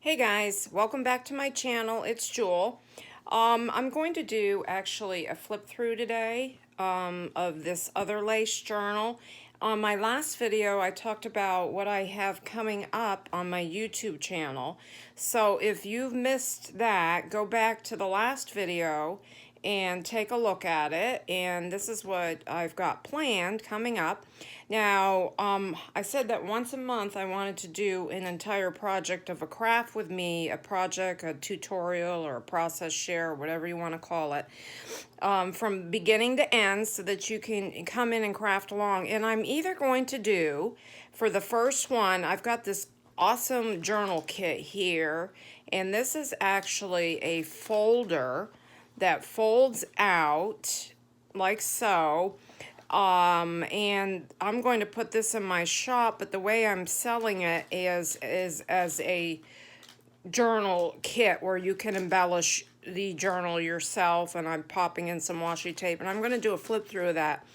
Hey guys, welcome back to my channel. It's Jewel. I'm going to do actually a flip through today of this other lace journal. On my last video, I talked about what I have coming up on my YouTube channel. So if you've missed that, go back to the last video and take a look at it. And this is what I've got planned coming up. Now, I said that once a month I wanted to do an entire project of a craft with me, a project, a tutorial, or a process share, or whatever you want to call it, from beginning to end so that you can come in and craft along. And I'm either going to do, for the first one, I've got this awesome journal kit here, and this is actually a folder that folds out like so. And I'm going to put this in my shop, but the way I'm selling it is as a journal kit where you can embellish the journal yourself, and I'm popping in some washi tape, and I'm going to do a flip through of that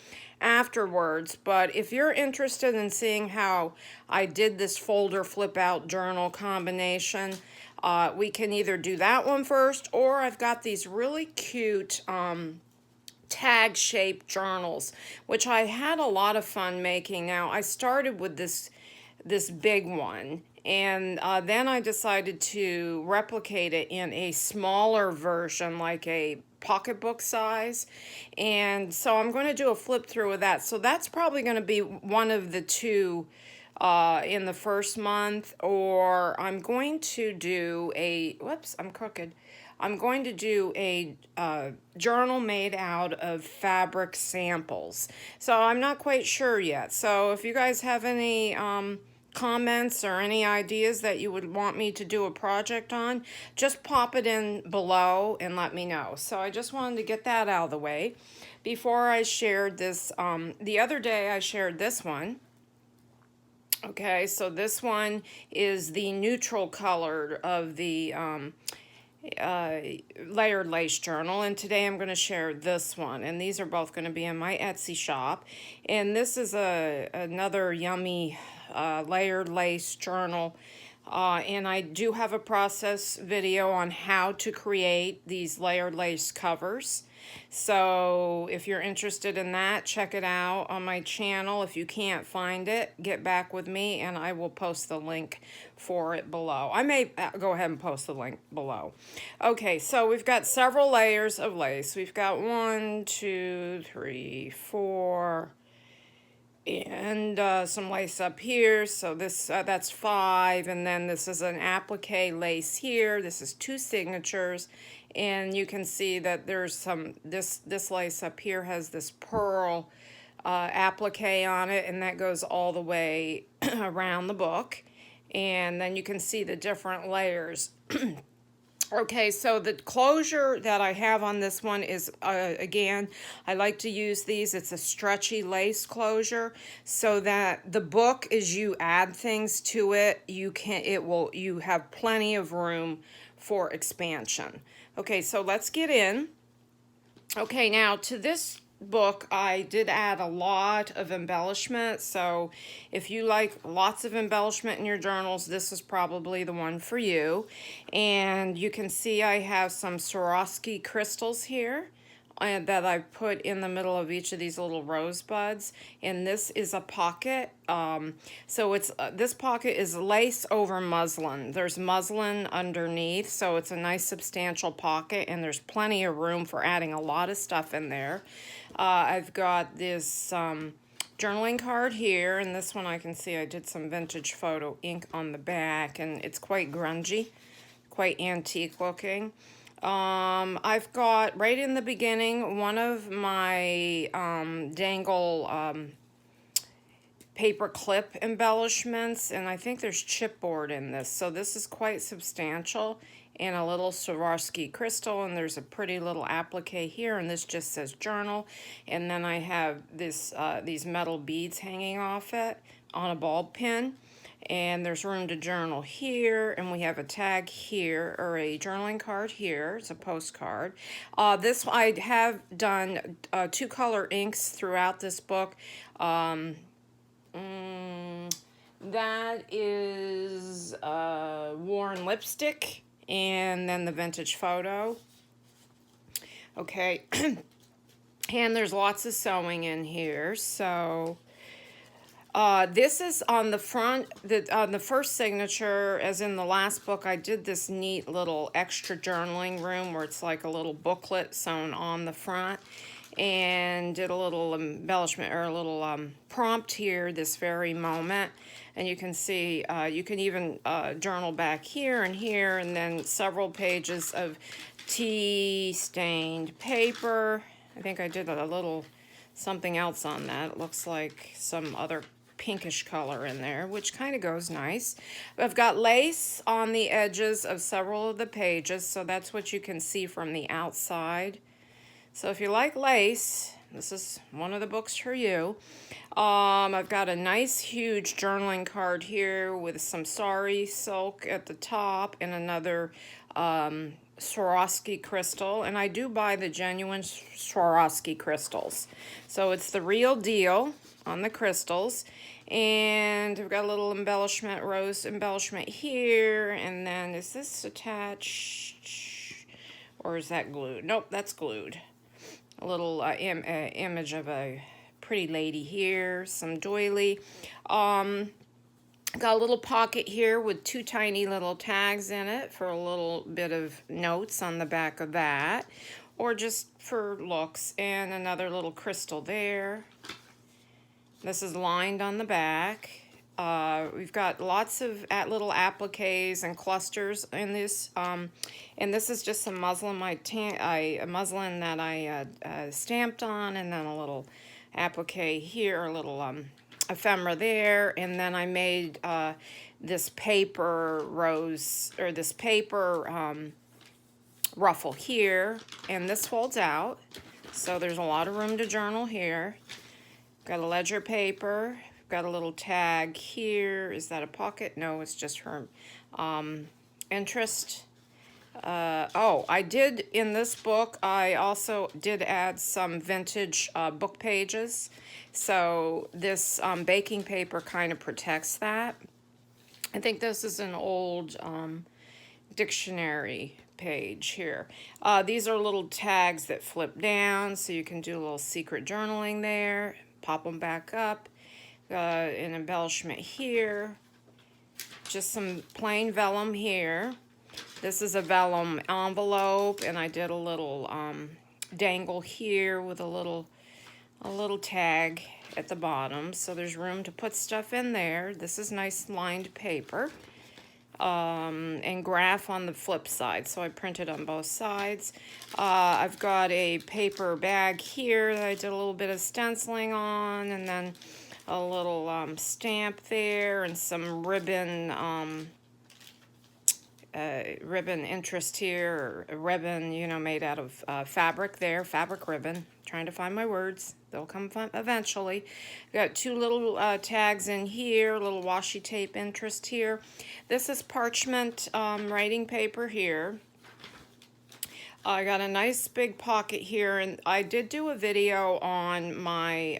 afterwards. But if you're interested in seeing how I did this folder flip out journal combination, we can either do that one first, or I've got these really cute tag shaped journals, which I had a lot of fun making. Now I started with this big one, and then I decided to replicate it in a smaller version, like a pocketbook size. And so I'm going to do a flip through of that. So that's probably going to be one of the two in the first month, or I'm going to do a, whoops, I'm crooked. I'm going to do a journal made out of fabric samples. So I'm not quite sure yet. So if you guys have any comments or any ideas that you would want me to do a project on, just pop it in below and let me know. So I just wanted to get that out of the way before I shared this. The other day I shared this one. Okay, so this one is the neutral colored of the layered lace journal, and today I'm going to share this one, and these are both going to be in my Etsy shop. And this is another yummy layered lace journal, and I do have a process video on how to create these layered lace covers. So if you're interested in that, check it out on my channel. If you can't find it, get back with me and I will post the link for it below. I may go ahead and post the link below. Okay, so we've got several layers of lace. We've got 1, 2, 3, 4, and some lace up here. So this that's 5, and then this is an applique lace here. This is 2 signatures, and you can see that there's some, this lace up here has this pearl applique on it, and that goes all the way around the book. And then you can see the different layers. Okay, so the closure that I have on this one is, again, I like to use these. It's a stretchy lace closure, so that the book, as you add things to it, you have plenty of room for expansion. Okay, so let's get in. Okay, now to this book I did add a lot of embellishment, so if you like lots of embellishment in your journals, this is probably the one for you. And you can see I have some Swarovski crystals here that I put in the middle of each of these little rosebuds, and this is a pocket. So it's this pocket is lace over muslin. There's muslin underneath, so it's a nice substantial pocket, and there's plenty of room for adding a lot of stuff in there. I've got this journaling card here, and this one I can see I did some vintage photo ink on the back, and it's quite grungy, quite antique looking. I've got, right in the beginning, one of my dangle paper clip embellishments, and I think there's chipboard in this, so this is quite substantial, and a little Swarovski crystal, and there's a pretty little applique here, and this just says journal. And then I have this these metal beads hanging off it on a ball pin. And there's room to journal here, and we have a tag here, or a journaling card here. It's a postcard. This, I have done 2 color inks throughout this book. That is worn lipstick, and then the vintage photo. Okay, and there's lots of sewing in here. So this is on the front, on the first signature, as in the last book, I did this neat little extra journaling room where it's like a little booklet sewn on the front, and did a little embellishment, or a little prompt here this very moment. And you can see, you can even journal back here, and then several pages of tea stained paper. I think I did a little something else on that. It looks like some other pinkish color in there, which kind of goes nice. I've got lace on the edges of several of the pages, so that's what you can see from the outside. So if you like lace, this is one of the books for you. I've got a nice huge journaling card here with some sari silk at the top and another Swarovski crystal, and I do buy the genuine Swarovski crystals, so it's the real deal on the crystals. And I've got a little embellishment, rose embellishment here, and then is this attached or is that glued? Nope, that's glued. A little image of a pretty lady here, some doily. Got a little pocket here with two tiny little tags in it for a little bit of notes on the back of that, or just for looks, and another little crystal there. This is lined on the back. We've got lots of little appliques and clusters in this, and this is just some muslin, muslin that I stamped on, and then a little applique here, a little ephemera there, and then I made this paper rose, or this paper ruffle here, and this folds out, so there's a lot of room to journal here. Got a ledger paper, got a little tag here. Is that a pocket? No, it's just her interest. Oh, I did, in this book, I also did add some vintage book pages. So this baking paper kind of protects that. I think this is an old dictionary page here. These are little tags that flip down, so you can do a little secret journaling there. Pop them back up. An embellishment here. Just some plain vellum here. This is a vellum envelope, and I did a little dangle here with a little tag at the bottom, so there's room to put stuff in there. This is nice lined paper, and graph on the flip side, so I printed on both sides. I've got a paper bag here that I did a little bit of stenciling on, and then a little stamp there, and some ribbon ribbon interest here, or a ribbon, you know, made out of fabric there, fabric ribbon. Trying to find my words. They'll come eventually. Got two little tags in here, little washi tape interest here. This is parchment writing paper here. I got a nice big pocket here, and I did do a video on my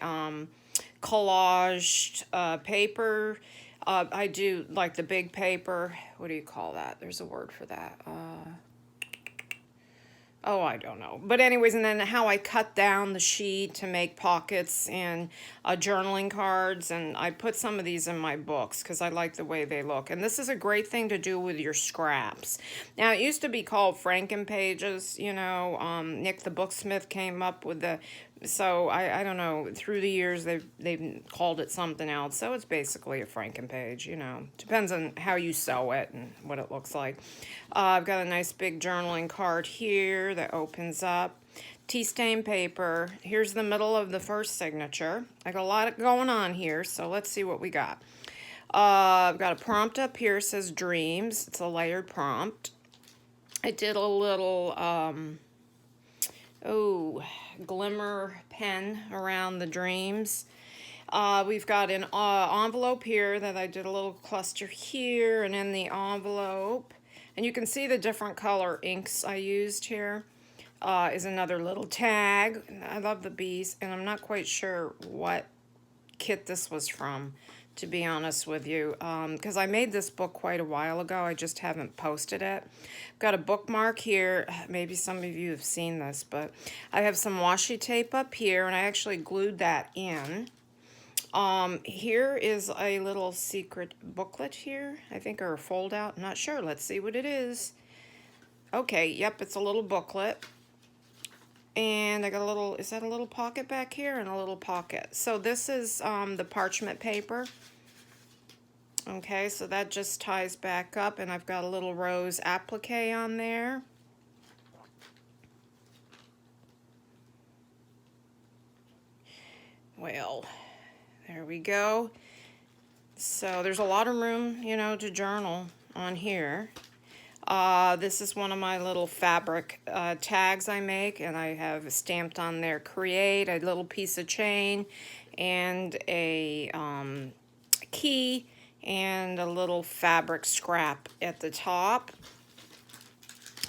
collaged paper. I do like the big paper. What do you call that? There's a word for that. Oh, I don't know. But anyways, and then how I cut down the sheet to make pockets and journaling cards. And I put some of these in my books because I like the way they look. And this is a great thing to do with your scraps. Now, it used to be called Franken pages. You know, Nick the Booksmith came up with the... So, I don't know, through the years, they've called it something else. So, it's basically a Franken page, you know. Depends on how you sew it and what it looks like. I've got a nice big journaling card here that opens up. Tea stain paper. Here's the middle of the first signature. I got a lot going on here, so let's see what we got. I've got a prompt up here. It says Dreams. It's a layered prompt. I did a little... glimmer pen around the dreams. We've got an envelope here that I did a little cluster here, and in the envelope, and you can see the different color inks I used here, is another little tag. I love the bees, and I'm not quite sure what kit this was from. to be honest with you, because I made this book quite a while ago. I just haven't posted it. Got a bookmark here. Maybe some of you have seen this, but I have some washi tape up here, and I actually glued that in. Here is a little secret booklet here, I think, or a fold out. I'm not sure. Let's see what it is. Okay, yep, it's a little booklet. And I got a little, is that a little pocket back here? And a little pocket. So this is the parchment paper. Okay, so that just ties back up, and I've got a little rose applique on there. Well, there we go. So there's a lot of room, you know, to journal on here. This is one of my little fabric tags I make, and I have stamped on there create, a little piece of chain, and a key, and a little fabric scrap at the top.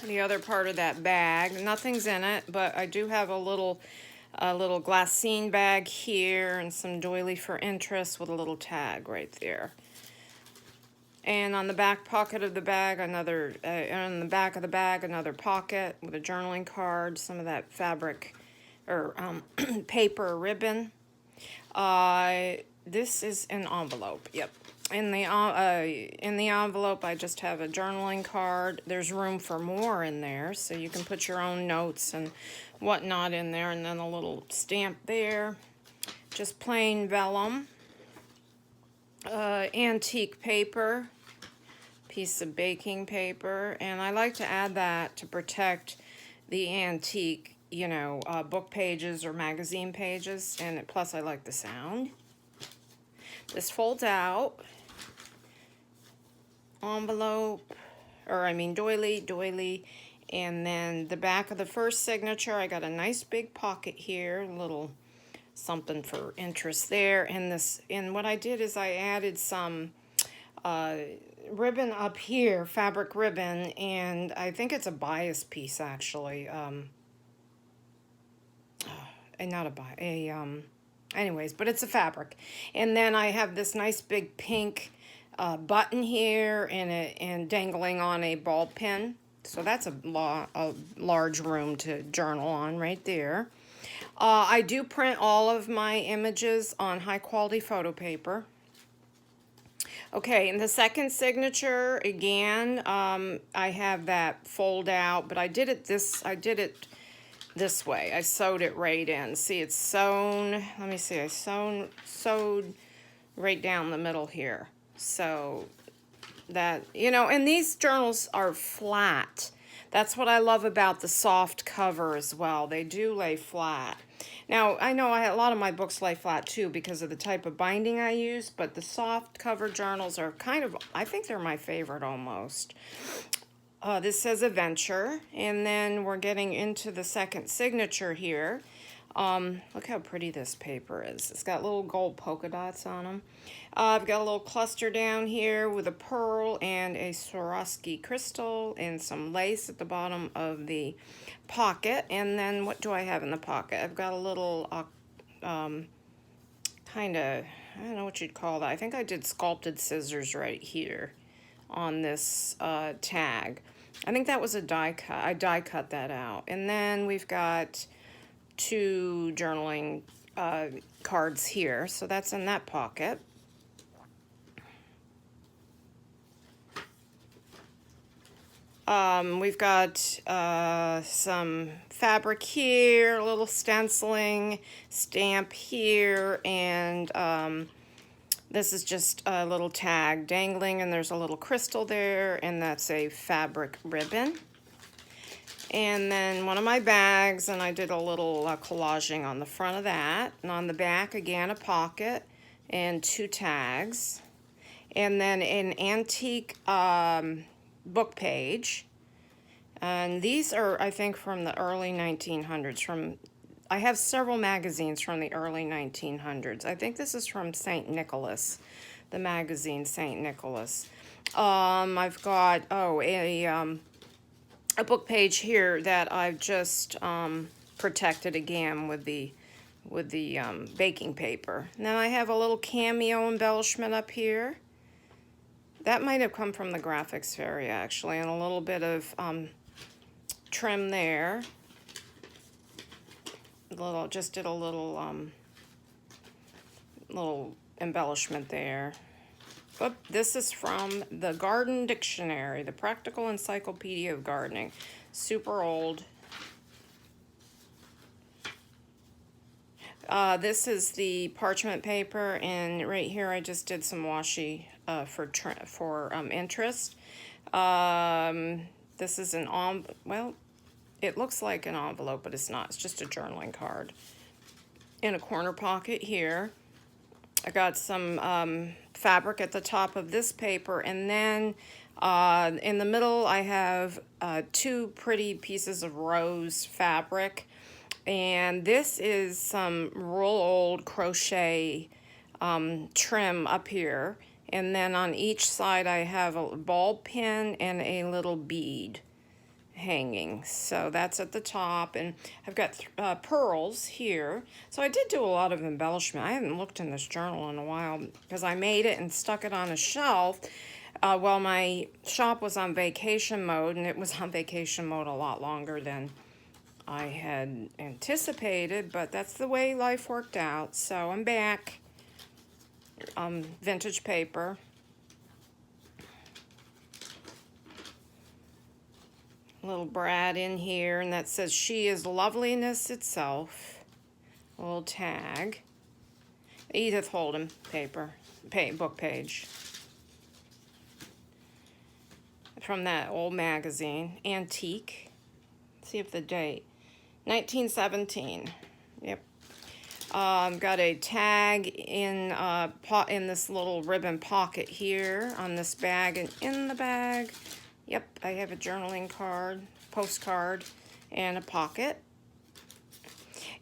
The other part of that bag, nothing's in it, but I do have a little glassine bag here, and some doily for interest with a little tag right there. And on the back pocket of the bag, another, on the back of the bag, another pocket with a journaling card, some of that fabric or paper ribbon. This is an envelope. Yep. In the envelope, I just have a journaling card. There's room for more in there, so you can put your own notes and whatnot in there, and then a little stamp there. Just plain vellum. Antique paper, piece of baking paper, and I like to add that to protect the antique, you know, book pages or magazine pages, and plus I like the sound. This folds out. Envelope, or I mean doily, and then the back of the first signature, I got a nice big pocket here, a little something for interest there, and what I did is I added some ribbon up here, fabric ribbon, and I think it's a bias piece actually, not a bias, anyways, but it's a fabric. And then I have this nice big pink button here, and dangling on a ball pin, so that's a large room to journal on right there. I do print all of my images on high quality photo paper. Okay, and the second signature, again, I have that fold out, but I did it this way. I sewed it right in. See, it's sewn. Let me see. I sewed right down the middle here. So that, you know, and these journals are flat. That's what I love about the soft cover as well. They do lay flat. Now, I know a lot of my books lay flat too because of the type of binding I use, but the soft cover journals are kind of, I think they're my favorite almost. This says Adventure, and then we're getting into the second signature here. Look how pretty this paper is. It's got little gold polka dots on them. I've got a little cluster down here with a pearl and a Swarovski crystal and some lace at the bottom of the pocket. And then what do I have in the pocket? I've got a little kind of, I don't know what you'd call that. I think I did sculpted scissors right here on this tag. I think that was a die cut. I die cut that out. And then we've got 2 journaling cards here, so that's in that pocket. We've got some fabric here, a little stenciling, stamp here, and this is just a little tag dangling, and there's a little crystal there, and that's a fabric ribbon. And then one of my bags, and I did a little collaging on the front of that. And on the back, again, a pocket and 2 tags. And then an antique book page. And these are, I think, from the early 1900s. I have several magazines from the early 1900s. I think this is from St. Nicholas, the magazine St. Nicholas. I've got, a book page here that I've just protected again with the with the baking paper. Now I have a little cameo embellishment up here. That might have come from the graphics fairy actually, and a little bit of trim there. Just did a little embellishment there. But this is from the Garden Dictionary, the Practical Encyclopedia of Gardening. Super old. This is the parchment paper, and right here I just did some washi for interest. This is well, it looks like an envelope, but it's not. It's just a journaling card. In a corner pocket here, I got some fabric at the top of this paper, and then in the middle I have two pretty pieces of rose fabric. And this is some real old crochet trim up here. And then on each side I have a ball pin and a little bead hanging. So that's at the top. And I've got pearls here. So I did do a lot of embellishment. I haven't looked in this journal in a while because I made it and stuck it on a shelf while my shop was on vacation mode. And it was on vacation mode a lot longer than I had anticipated, but that's the way life worked out. So I'm back. Vintage paper. Little Brad in here, and that says she is loveliness itself. A little tag. Edith Holden paper, book page. From that old magazine, Antique. Let's see if the date. 1917. Yep. Got a tag in this little ribbon pocket here on this bag, and in the bag, yep, I have a journaling card, postcard, and a pocket.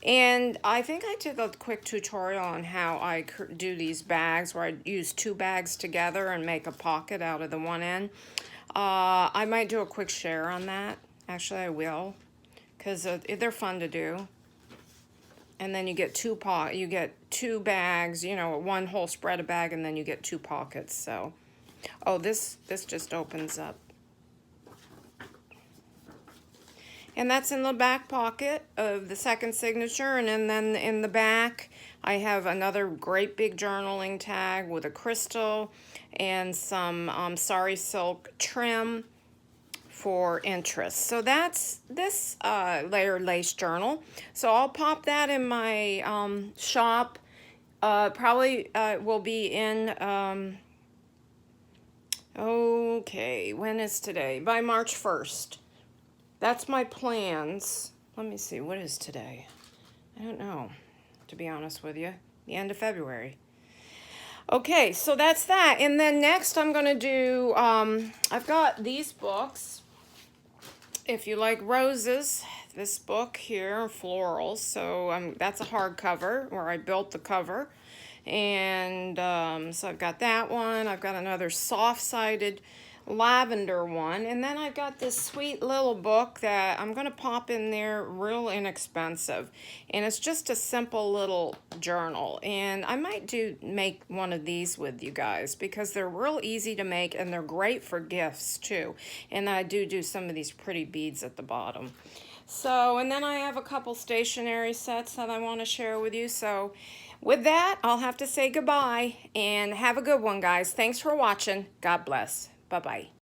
And I think I did a quick tutorial on how I do these bags, where I use two bags together and make a pocket out of the one end. I might do a quick share on that. Actually, I will, because they're fun to do. And then you get two bags, you know, one whole spread of bag, and then you get two pockets. So, oh, this just opens up. And that's in the back pocket of the second signature. And then in the back, I have another great big journaling tag with a crystal and some sari silk trim for interest. So that's this layered lace journal. So I'll pop that in my shop. Probably will be in, okay, when is today? By March 1st. That's my plans. Let me see, what is today? I don't know, to be honest with you. The end of February. Okay, so that's that. And then next I'm going to do, I've got these books. If you like roses, this book here, florals. So that's a hardcover where I built the cover. And so I've got that one. I've got another soft-sided lavender one, and then I've got this sweet little book that I'm going to pop in there, real inexpensive, and it's just a simple little journal. And I might make one of these with you guys because they're real easy to make, and they're great for gifts too. And I do some of these pretty beads at the bottom. So, and then I have a couple stationery sets that I want to share with you. So with that, I'll have to say goodbye, and have a good one, guys. Thanks for watching. God bless. Bye-bye.